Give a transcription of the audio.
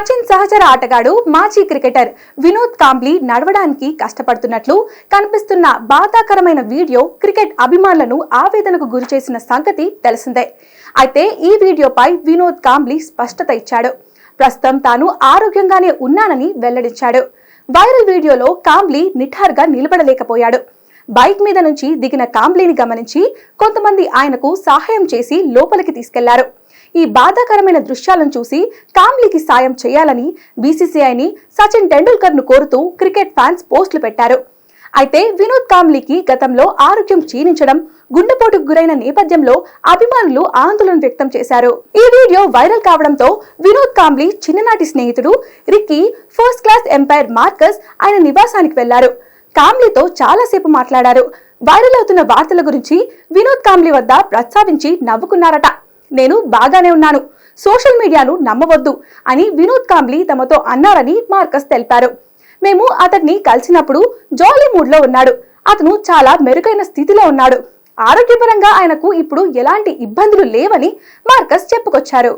సచిన్ సహచర ఆటగాడు మాజీ క్రికెటర్ వినోద్ కాంబ్లీ నడవడానికి కష్టపడుతున్నట్లు కనిపిస్తున్న బాధాకరమైన వీడియో క్రికెట్ అభిమానులను ఆవేదనకు గురిచేసిన సంగతి తెలిసిందే. అయితే ఈ వీడియోపై వినోద్ కాంబ్లీ స్పష్టత ఇచ్చాడు. ప్రస్తుతం తాను ఆరోగ్యంగానే ఉన్నానని వెల్లడించాడు. వైరల్ వీడియోలో కాంబ్లీ నిఠారుగా నిలబడలేకపోయాడు. బైక్ మీద నుంచి దిగిన కాంబ్లీని గమనించి కొంతమంది ఆయనకు సహాయం చేసి లోపలికి తీసుకెళ్లారు. ఈ బాధాకరమైన దృశ్యాలను చూసి కాంబ్లీకి సాయం చేయాలని బీసీసీఐని సచిన్ టెండూల్కర్ ను కోరుతూ క్రికెట్ ఫ్యాన్స్ పోస్టులు పెట్టారు. అయితే వినోద్ కాంబ్లీకి గతంలో ఆరోగ్యం క్షీణించడం, గుండెపోటుకు గురైన నేపథ్యంలో అభిమానులు ఆందోళన వ్యక్తం చేశారు. ఈ వీడియో వైరల్ కావడంతో వినోద్ కాంబ్లీ చిన్ననాటి స్నేహితుడు Ricky first class umpire Marcus ఆయన నివాసానికి వెళ్లారు. కాంబ్లీతో చాలాసేపు మాట్లాడారు. వైరల్ అవుతున్న వార్తల గురించి వినోద్ కాంబ్లీ వద్ద ప్రస్తావించి నవ్వుకున్నారట. నేను బాగానే ఉన్నాను, సోషల్ మీడియాను నమ్మవద్దు అని వినోద్ కాంబ్లీ తమతో అన్నారని మార్కస్ తెలిపారు. మేము అతన్ని కలిసినప్పుడు జాలీ మూడ్ లో ఉన్నాడు. అతను చాలా మెరుగైన స్థితిలో ఉన్నాడు. ఆరోగ్యపరంగా ఆయనకు ఇప్పుడు ఎలాంటి ఇబ్బందులు లేవని మార్కస్ చెప్పుకొచ్చారు.